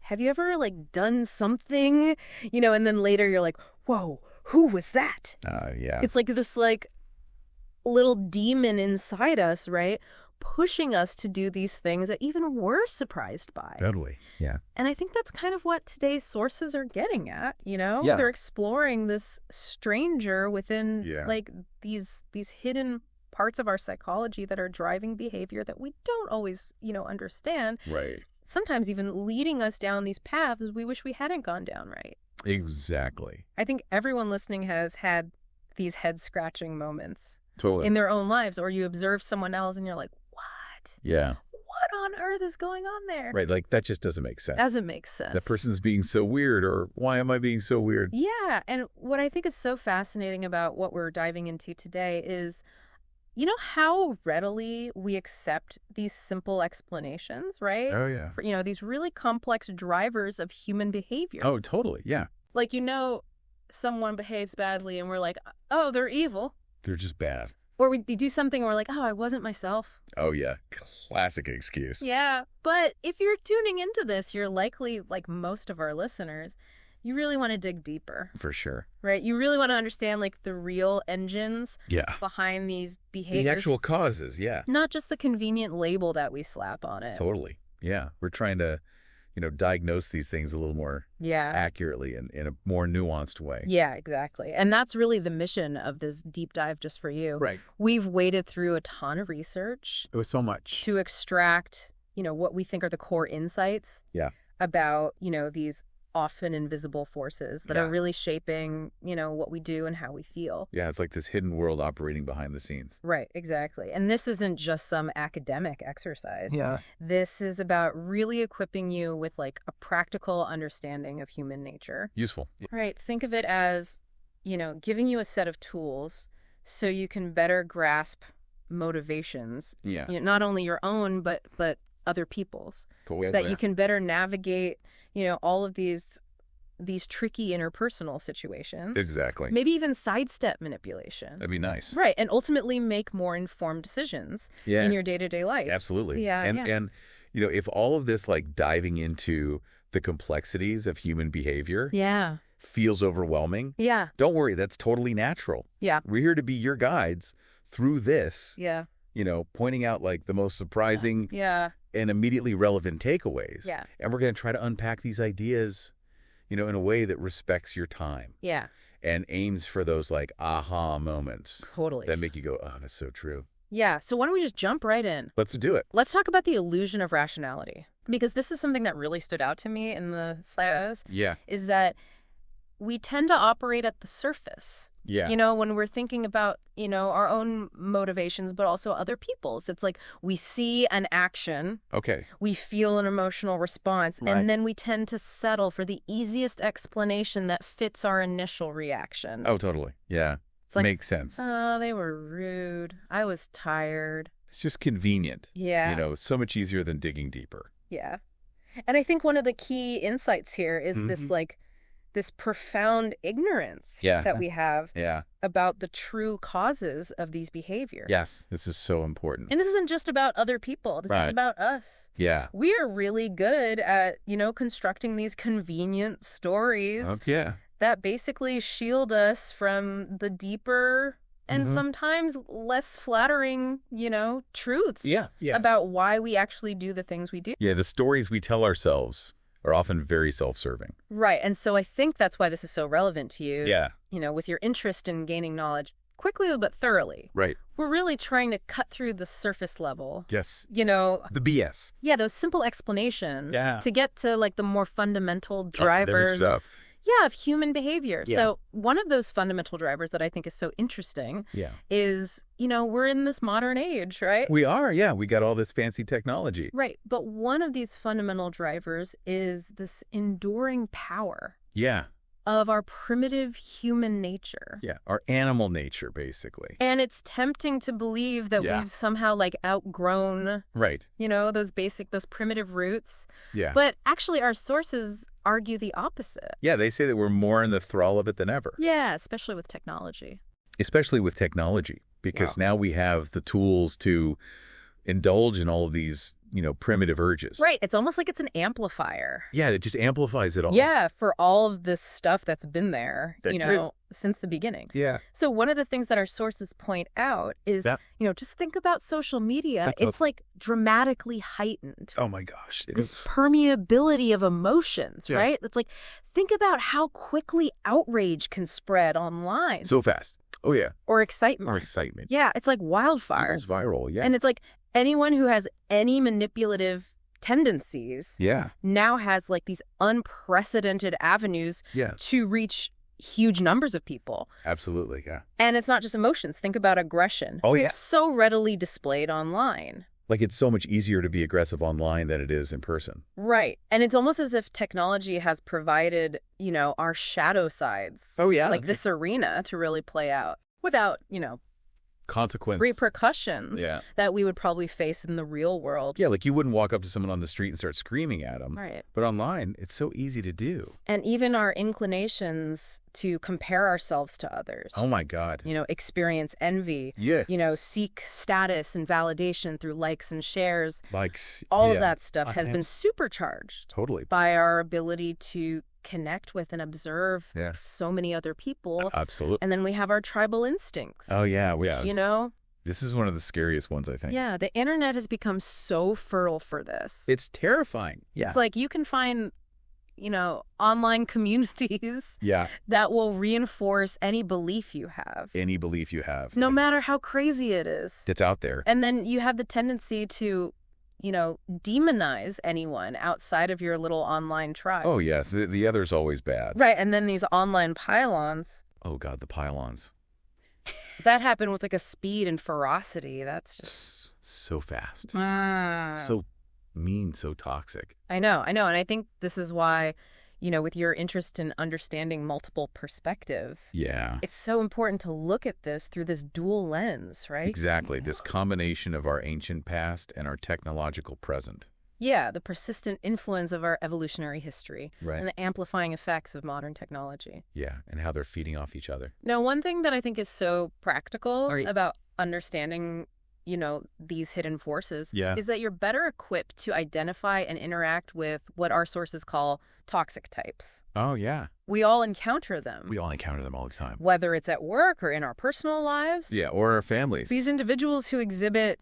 have you ever like done something, and then later you're like, whoa, who was that? Yeah. It's like this like little demon inside us, right? Pushing us to do these things that even we're surprised by. Totally. Yeah. And I think that's kind of what today's sources are getting at, Yeah. They're exploring this stranger within like these hidden parts of our psychology that are driving behavior that we don't always, understand. Right. Sometimes even leading us down these paths we wish we hadn't gone down, right? Exactly. I think everyone listening has had these head-scratching moments Totally. in their own lives, or you observe someone else and you're like, what? Yeah. What on earth is going on there? Right. Like that just doesn't make sense. Doesn't make sense. That person's being so weird, or why am I being so weird? Yeah. And what I think is so fascinating about what we're diving into today is, how readily we accept these simple explanations, right? Oh, yeah. For, these really complex drivers of human behavior. Oh, totally. Yeah. Like, someone behaves badly and we're like, oh, they're evil. They're just bad. Or we do something and we're like, oh, I wasn't myself. Oh, yeah. Classic excuse. Yeah. But if you're tuning into this, you're likely, like most of our listeners, you really want to dig deeper. For sure. Right? You really want to understand, like, the real engines behind these behaviors. The actual causes, yeah. Not just the convenient label that we slap on it. Totally. Yeah. We're trying to, diagnose these things a little more accurately and in a more nuanced way. Yeah, exactly. And that's really the mission of this deep dive just for you. Right. We've waded through a ton of research. It was so much. To extract, what we think are the core insights about, these often invisible forces that are really shaping, what we do and how we feel. Yeah, it's like this hidden world operating behind the scenes. Right, exactly. And this isn't just some academic exercise. Yeah. This is about really equipping you with like a practical understanding of human nature. Useful. Right. Think of it as, giving you a set of tools so you can better grasp motivations. Yeah. Not only your own, but other people's. Cool. So that you can better navigate, all of these tricky interpersonal situations. Exactly. Maybe even sidestep manipulation. That'd be nice. Right. And ultimately make more informed decisions in your day-to-day life. Absolutely. Yeah. And if all of this like diving into the complexities of human behavior feels overwhelming, don't worry. That's totally natural. Yeah. We're here to be your guides through this. Yeah. Pointing out like the most surprising and immediately relevant takeaways. Yeah. And we're going to try to unpack these ideas, in a way that respects your time. Yeah. And aims for those like aha moments. Totally. That make you go, oh, that's so true. Yeah. So why don't we just jump right in? Let's do it. Let's talk about the illusion of rationality. Because this is something that really stood out to me in the slides. Yeah. Is that we tend to operate at the surface. Yeah. When we're thinking about, our own motivations, but also other people's. It's like we see an action. Okay. We feel an emotional response. Right. And then we tend to settle for the easiest explanation that fits our initial reaction. Oh, totally. Yeah. It's like, makes sense. Oh, they were rude. I was tired. It's just convenient. Yeah. So much easier than digging deeper. Yeah. And I think one of the key insights here is this profound ignorance that we have about the true causes of these behaviors. Yes, this is so important. And this isn't just about other people. This is about us. Yeah. We are really good at, constructing these convenient stories that basically shield us from the deeper and sometimes less flattering, truths about why we actually do the things we do. Yeah, the stories we tell ourselves are often very self-serving. Right. And so I think that's why this is so relevant to you. Yeah. With your interest in gaining knowledge quickly but thoroughly. Right. We're really trying to cut through the surface level. Yes. The BS. Yeah, those simple explanations to get to like the more fundamental drivers. Stuff. Yeah, of human behavior. Yeah. So one of those fundamental drivers that I think is so interesting is, we're in this modern age, right? We are, yeah. We got all this fancy technology. Right. But one of these fundamental drivers is this enduring power. Yeah. Of our primitive human nature. Yeah, our animal nature, basically. And it's tempting to believe that we've somehow like outgrown, those primitive roots. Yeah. But actually our sources argue the opposite. Yeah, they say that we're more in the thrall of it than ever. Yeah, especially with technology. Because now we have the tools to indulge in all of these primitive urges. Right. It's almost like it's an amplifier. Yeah, it just amplifies it all. Yeah, for all of this stuff that's been there, since the beginning. Yeah. So one of the things that our sources point out is, just think about social media. It's like dramatically heightened. Oh my gosh. This permeability of emotions, right? It's like, think about how quickly outrage can spread online. So fast. Oh, yeah. Or excitement. Yeah, it's like wildfire. It's viral, yeah. And it's like anyone who has any manipulative tendencies now has like these unprecedented avenues to reach huge numbers of people. Absolutely, yeah. And it's not just emotions. Think about aggression. Oh, yeah. It's so readily displayed online. Like it's so much easier to be aggressive online than it is in person. Right. And it's almost as if technology has provided, our shadow sides. Oh, yeah. Like this arena to really play out without, consequence. Repercussions that we would probably face in the real world. Yeah, like you wouldn't walk up to someone on the street and start screaming at them. Right. But online, it's so easy to do. And even our inclinations to compare ourselves to others. Oh, my God. Experience envy. Yes. Seek status and validation through likes and shares. Likes. All of that stuff has been supercharged. Totally. By our ability to connect with and observe so many other people. Absolutely. And then we have our tribal instincts. Oh, yeah. This is one of the scariest ones, I think. Yeah, the internet has become so fertile for this. It's terrifying. Yeah. It's like you can find, online communities that will reinforce any belief you have. No matter how crazy it is. It's out there. And then you have the tendency to demonize anyone outside of your little online tribe. Oh, yeah. The other's always bad. Right. And then these online pylons. Oh, God, the pylons. That happened with like a speed and ferocity. That's just so fast. So mean, so toxic. I know. And I think this is why, with your interest in understanding multiple perspectives. Yeah. It's so important to look at this through this dual lens, right? Exactly. This combination of our ancient past and our technological present. Yeah, the persistent influence of our evolutionary history. Right. And the amplifying effects of modern technology. Yeah, and how they're feeding off each other. Now, one thing that I think is so practical about understanding, these hidden forces is that you're better equipped to identify and interact with what our sources call toxic types. Oh, yeah. We all encounter them. We all encounter them all the time. Whether it's at work or in our personal lives. Yeah, or our families. These individuals who exhibit,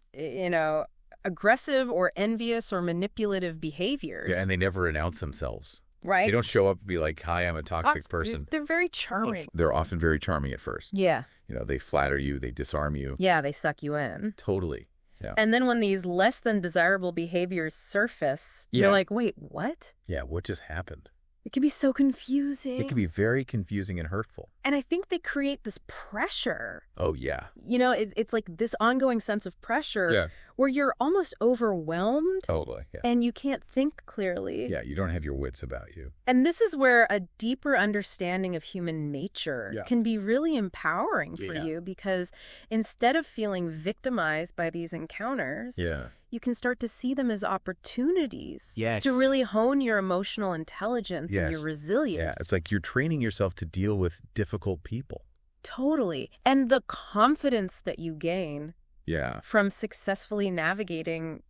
aggressive or envious or manipulative behaviors. Yeah, and they never announce themselves. Right. They don't show up and be like, hi, I'm a toxic person. They're very charming. They're often very charming at first. Yeah. They flatter you, they disarm you. Yeah, they suck you in. Totally. Yeah. And then when these less than desirable behaviors surface, you're like, wait, what? Yeah, what just happened? It can be so confusing. It can be very confusing and hurtful. And I think they create this pressure. Oh, yeah. It's like this ongoing sense of pressure where you're almost overwhelmed. Totally, yeah. And you can't think clearly. Yeah, you don't have your wits about you. And this is where a deeper understanding of human nature can be really empowering for you, because instead of feeling victimized by these encounters, you can start to see them as opportunities to really hone your emotional intelligence and your resilience. Yeah, it's like you're training yourself to deal with difficult people. Totally. And the confidence that you gain from successfully navigating,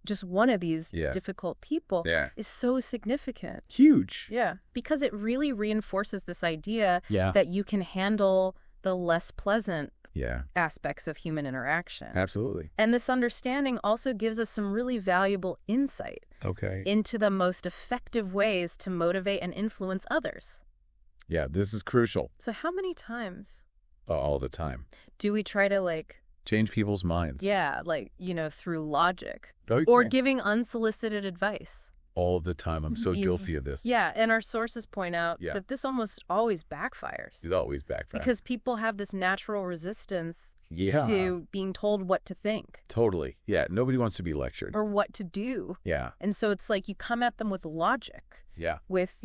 just one of these difficult people is so significant. Huge. Yeah. Because it really reinforces this idea that you can handle the less pleasant aspects of human interaction. Absolutely. And this understanding also gives us some really valuable insight into the most effective ways to motivate and influence others. Yeah, this is crucial. So how many times? All the time. Do we try to change people's minds? Yeah, through logic. Or giving unsolicited advice. All the time. I'm so guilty of this. Yeah, and our sources point out that this almost always backfires. It always backfires. Because people have this natural resistance to being told what to think. Totally. Yeah, nobody wants to be lectured. Or what to do. Yeah. And so it's like you come at them with logic. Yeah. With,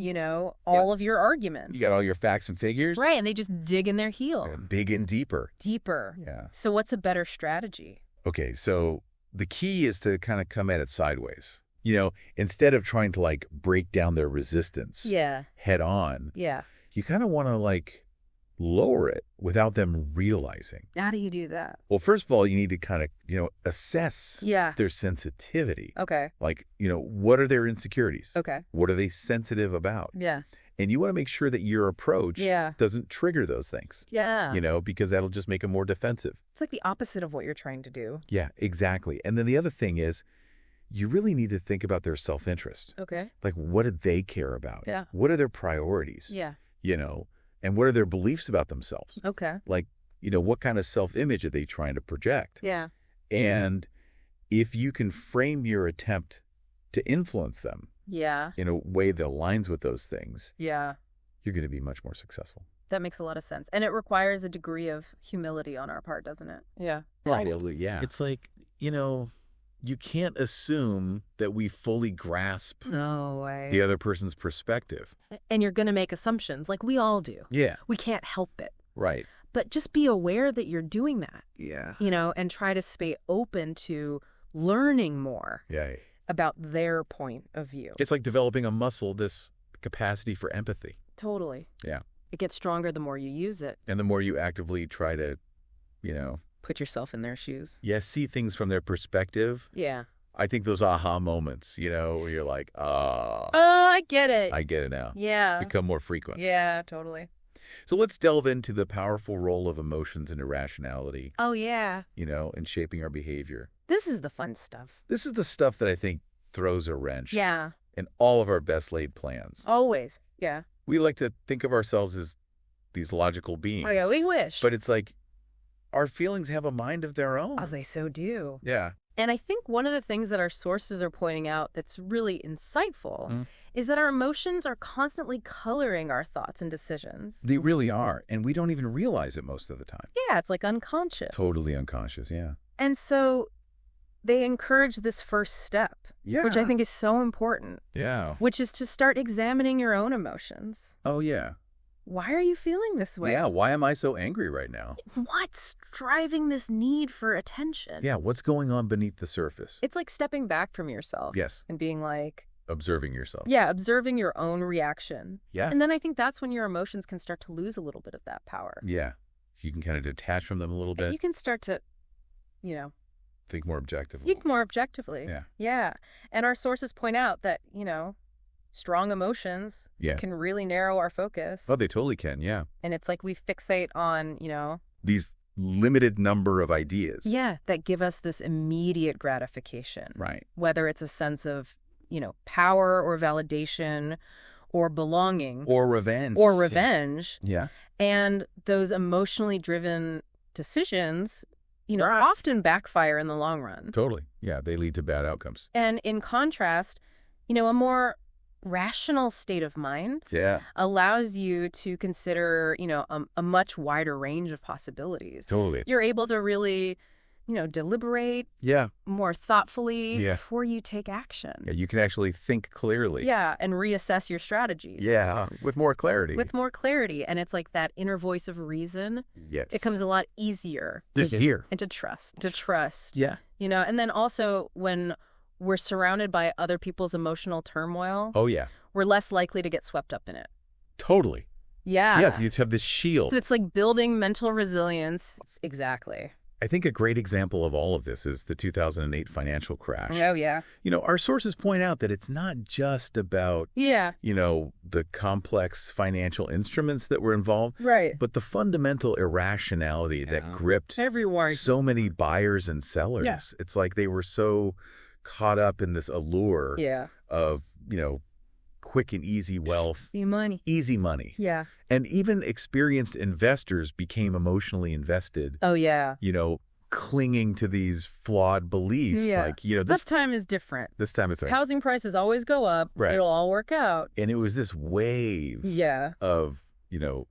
all of your arguments. You got all your facts and figures. Right, and they just dig in their heel. Big and deeper. Deeper. Yeah. So what's a better strategy? Okay, so the key is to kind of come at it sideways. Instead of trying to break down their resistance head on, you kind of want to lower it without them realizing. How do you do that? Well, first of all, you need to kind of, assess their sensitivity. Okay. Like, what are their insecurities? Okay. What are they sensitive about? Yeah. And you want to make sure that your approach doesn't trigger those things. Yeah. Because that'll just make them more defensive. It's like the opposite of what you're trying to do. Yeah, exactly. And then the other thing is, you really need to think about their self-interest. Okay. Like, what do they care about? Yeah. What are their priorities? Yeah. And what are their beliefs about themselves? Okay. Like, what kind of self-image are they trying to project? Yeah. And if you can frame your attempt to influence them in a way that aligns with those things, you're going to be much more successful. That makes a lot of sense. And it requires a degree of humility on our part, doesn't it? Yeah. Probably, yeah. It's like, you can't assume that we fully grasp the other person's perspective. And you're going to make assumptions like we all do. Yeah. We can't help it. Right. But just be aware that you're doing that. Yeah. And try to stay open to learning more about their point of view. It's like developing a muscle, this capacity for empathy. Totally. Yeah. It gets stronger the more you use it. And the more you actively try to, put yourself in their shoes. Yes, see things from their perspective. Yeah. I think those aha moments, where you're like, I get it. I get it now. Yeah. Become more frequent. Yeah, totally. So let's delve into the powerful role of emotions and irrationality. Oh, yeah. In shaping our behavior. This is the fun stuff. This is the stuff that I think throws a wrench. Yeah. In all of our best laid plans. Always. Yeah. We like to think of ourselves as these logical beings. Oh, yeah, we wish. But it's like, our feelings have a mind of their own. Oh, they so do. Yeah. And I think one of the things that our sources are pointing out that's really insightful is that our emotions are constantly coloring our thoughts and decisions. They really are. And we don't even realize it most of the time. Yeah, it's like unconscious. Totally unconscious, yeah. And so they encourage this first step, which I think is so important. Yeah. Which is to start examining your own emotions. Oh, yeah. Why are you feeling this way? Yeah, why am I so angry right now? What's driving this need for attention? Yeah, what's going on beneath the surface? It's like stepping back from yourself. Yes. And being like... Observing yourself. Yeah, observing your own reaction. Yeah. And then I think that's when your emotions can start to lose a little bit of that power. Yeah. You can kind of detach from them a little bit. And you can start to, think more objectively. Think more objectively. Yeah. Yeah. And our sources point out that, strong emotions can really narrow our focus. Oh, they totally can, yeah. And it's like we fixate on, these limited number of ideas. Yeah, that give us this immediate gratification. Right. Whether it's a sense of, power or validation or belonging. Or revenge. Yeah. And those emotionally driven decisions, often backfire in the long run. Totally. Yeah, they lead to bad outcomes. And in contrast, a more rational state of mind allows you to consider, a much wider range of possibilities. Totally. You're able to really, deliberate more thoughtfully before you take action. Yeah, you can actually think clearly. Yeah, and reassess your strategies. Yeah, with more clarity. And it's like that inner voice of reason. Yes. It comes a lot easier to hear. And to trust. Yeah. And then also when we're surrounded by other people's emotional turmoil. Oh, yeah. We're less likely to get swept up in it. Totally. Yeah. Yeah, you have this shield. So it's like building mental resilience. Exactly. I think a great example of all of this is the 2008 financial crash. Oh, yeah. Our sources point out that it's not just about, the complex financial instruments that were involved. Right. But the fundamental irrationality that gripped everyone. So many buyers and sellers. Yeah. It's like they were so caught up in this allure of, quick and easy wealth. Easy money. Yeah. And even experienced investors became emotionally invested. Oh, yeah. Clinging to these flawed beliefs. Yeah. Like, this time is different. This time it's right. Housing prices always go up. Right. It'll all work out. And it was this wave of,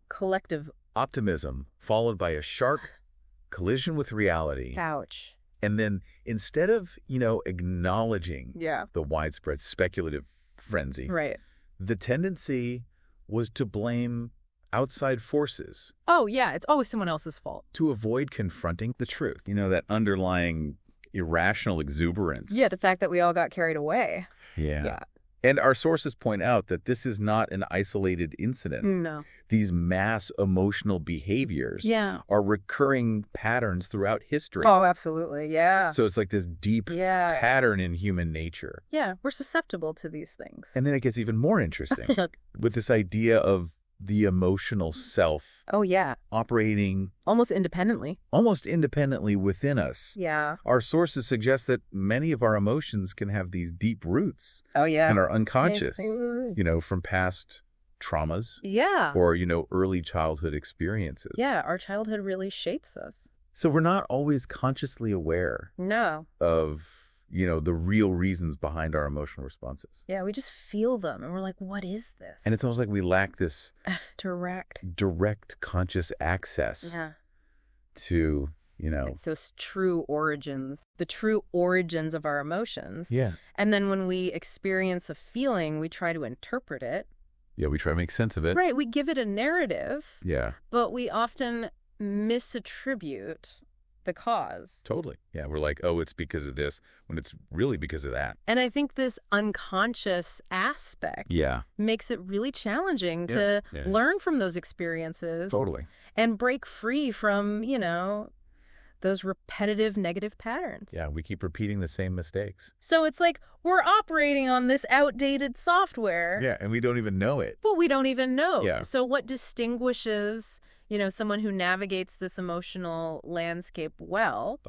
collective optimism followed by a sharp collision with reality. Ouch. And then instead of, acknowledging the widespread speculative frenzy, the tendency was to blame outside forces. Oh, yeah. It's always someone else's fault. To avoid confronting the truth. That underlying irrational exuberance. Yeah, the fact that we all got carried away. Yeah. And our sources point out that this is not an isolated incident. No. These mass emotional behaviors are recurring patterns throughout history. Oh, absolutely. Yeah. So it's like this deep pattern in human nature. Yeah, we're susceptible to these things. And then it gets even more interesting with this idea of the emotional self. Oh, yeah. Operating almost independently within us. Yeah. Our sources suggest that many of our emotions can have these deep roots. Oh, yeah. And are unconscious, from past traumas. Yeah. Or, early childhood experiences. Yeah, our childhood really shapes us. So we're not always consciously aware of the real reasons behind our emotional responses. Yeah, we just feel them and we're like, what is this? And it's almost like we lack this direct conscious access to, It's those true origins, the true origins of our emotions. Yeah. And then when we experience a feeling, we try to interpret it. Yeah, we try to make sense of it. Right, we give it a narrative. Yeah. But we often misattribute the cause. Totally. Yeah, we're like, oh, it's because of this, when it's really because of that. And I think this unconscious aspect makes it really challenging to learn from those experiences. Totally. And break free from, those repetitive negative patterns. Yeah, we keep repeating the same mistakes. So it's like we're operating on this outdated software. Yeah, and we don't even know it. But we don't even know. Yeah. So what distinguishes someone who navigates this emotional landscape well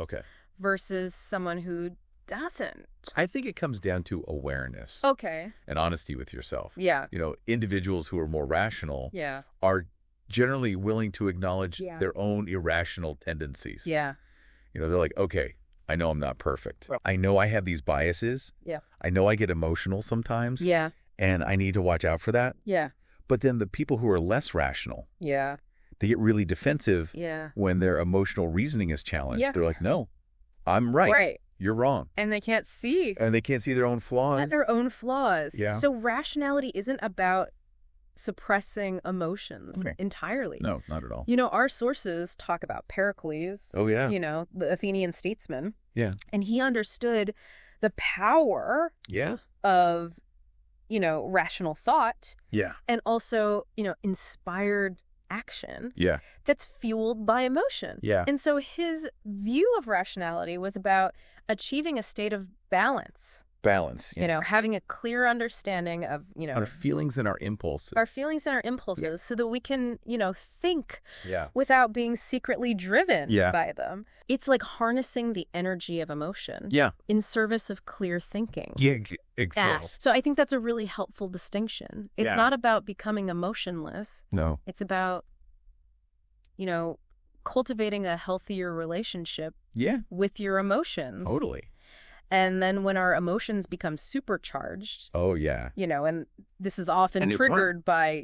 versus someone who doesn't? I think it comes down to awareness. Okay. And honesty with yourself. Yeah. Individuals who are more rational are generally willing to acknowledge their own irrational tendencies. Yeah. They're like, okay, I know I'm not perfect. I know I have these biases. Yeah. I know I get emotional sometimes. Yeah. And I need to watch out for that. Yeah. But then the people who are less rational. Yeah. They get really defensive when their emotional reasoning is challenged. Yeah. They're like, no, I'm right. Right. You're wrong. And they can't see. And they can't see their own flaws. Their own flaws. Yeah. So rationality isn't about suppressing emotions entirely. No, not at all. Our sources talk about Pericles. Oh, yeah. The Athenian statesman. Yeah. And he understood the power of, rational thought. Yeah. And also, inspired action. Yeah. That's fueled by emotion. Yeah. And so his view of rationality was about achieving a state of balance. Having a clear understanding of, our feelings and our impulses. So that we can, think without being secretly driven by them. It's like harnessing the energy of emotion in service of clear thinking. Yeah, exactly. So I think that's a really helpful distinction. It's not about becoming emotionless. No. It's about, cultivating a healthier relationship with your emotions. Totally. And then when our emotions become supercharged. Oh, yeah. And this is often triggered by,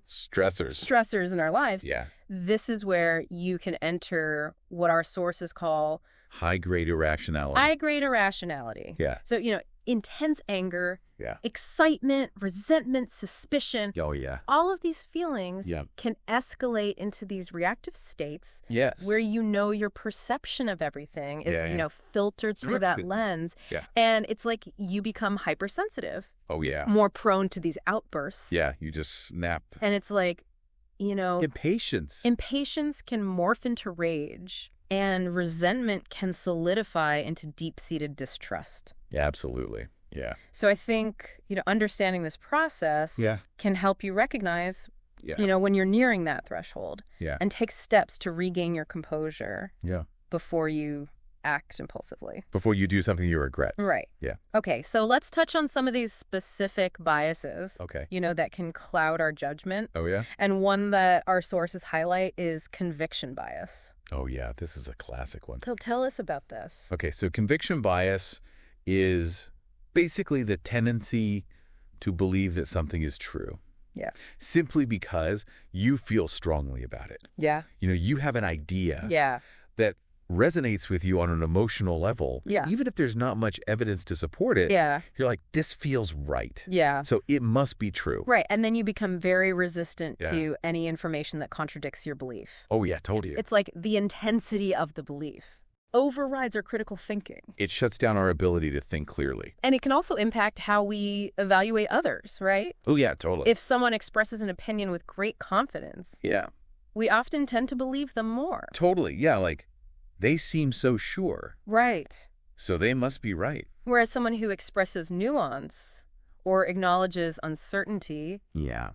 stressors in our lives. Yeah. This is where you can enter what our sources call high-grade irrationality. Yeah. So, intense anger, excitement, resentment, suspicion. Oh, yeah. All of these feelings can escalate into these reactive states where your perception of everything is, filtered through that lens. Yeah. And it's like you become hypersensitive. Oh, yeah. More prone to these outbursts. Yeah, you just snap. And it's like, Impatience. Impatience can morph into rage. And resentment can solidify into deep-seated distrust. Yeah, absolutely. Yeah. So I think, understanding this process can help you recognize, when you're nearing that threshold. Yeah. And take steps to regain your composure. Yeah. Before you act impulsively. Before you do something you regret. Right. Yeah. Okay, so let's touch on some of these specific biases. Okay. That can cloud our judgment. Oh, yeah? And one that our sources highlight is conviction bias. Oh, yeah. This is a classic one. So tell us about this. Okay, so conviction bias is basically the tendency to believe that something is true. Yeah. Simply because you feel strongly about it. Yeah. You have an idea that resonates with you on an emotional level. Yeah. Even if there's not much evidence to support it. Yeah. You're like, this feels right. Yeah. So it must be true. Right. And then you become very resistant to any information that contradicts your belief. Oh, yeah, totally. It's like the intensity of the belief overrides our critical thinking. It shuts down our ability to think clearly. And it can also impact how we evaluate others, right? Oh, yeah, totally. If someone expresses an opinion with great confidence, we often tend to believe them more. Totally. Yeah, like, they seem so sure. Right. So they must be right. Whereas someone who expresses nuance or acknowledges uncertainty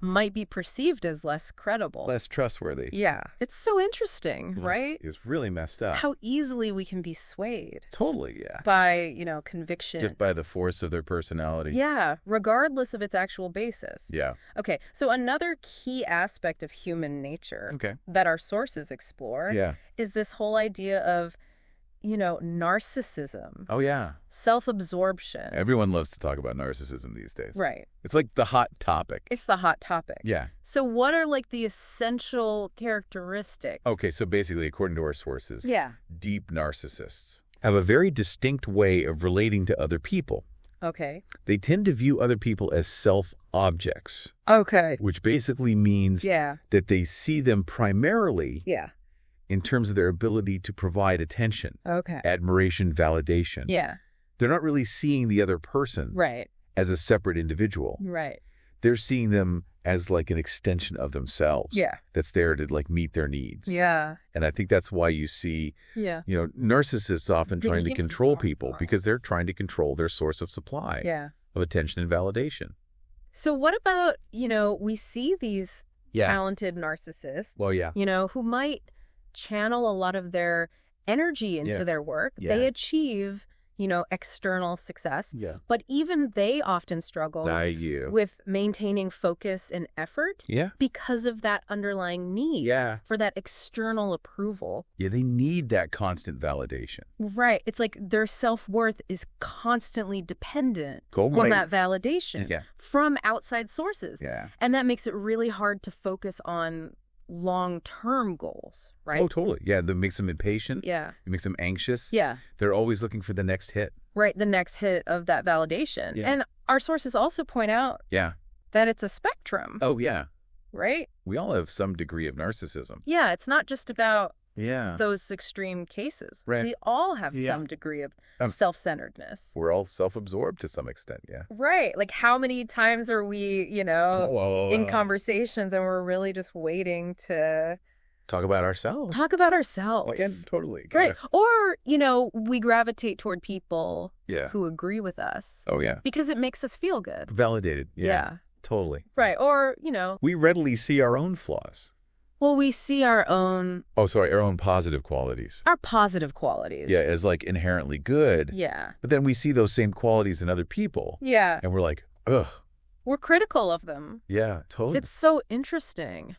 might be perceived as less credible. Less trustworthy. Yeah. It's so interesting, right? It's really messed up. How easily we can be swayed. Totally, yeah. By, conviction. Just by the force of their personality. Yeah, regardless of its actual basis. Yeah. Okay, so another key aspect of human nature that our sources explore is this whole idea of narcissism. Oh, yeah. Self-absorption. Everyone loves to talk about narcissism these days. Right. It's like the hot topic. It's the hot topic. Yeah. So what are the essential characteristics? Okay, so basically, according to our sources, deep narcissists have a very distinct way of relating to other people. Okay. They tend to view other people as self-objects. Okay. Which basically means that they see them primarily in terms of their ability to provide attention, admiration, validation. Yeah. They're not really seeing the other person as a separate individual. Right. They're seeing them as like an extension of themselves. Yeah. That's there to meet their needs. Yeah. And I think that's why you see, narcissists often trying to control people because they're trying to control their source of supply of attention and validation. So what about, we see these talented narcissists, who might channel a lot of their energy into their work. They achieve, external success. Yeah. But even they often struggle with maintaining focus and effort because of that underlying need for that external approval. Yeah, they need that constant validation. Right. It's like their self-worth is constantly dependent on that validation from outside sources. Yeah. And that makes it really hard to focus on long-term goals, right? Oh, totally. Yeah, that makes them impatient. Yeah. It makes them anxious. Yeah. They're always looking for the next hit. Right, the next hit of that validation. Yeah. And our sources also point out that it's a spectrum. Oh, yeah. Right? We all have some degree of narcissism. Yeah, it's not just about those extreme cases. Right. We all have some degree of self-centeredness. We're all self-absorbed to some extent, Right. Like how many times are we, in conversations and we're really just waiting to talk about ourselves. Oh, yeah, totally. Right. Or, we gravitate toward people who agree with us. Oh, yeah. Because it makes us feel good. Validated. Yeah. Totally. Right. Or, we readily see our own flaws. Well, we see our own... our own positive qualities. Our positive qualities. Yeah, as inherently good. Yeah. But then we see those same qualities in other people. Yeah. And we're like, ugh. We're critical of them. Yeah, totally. It's so interesting.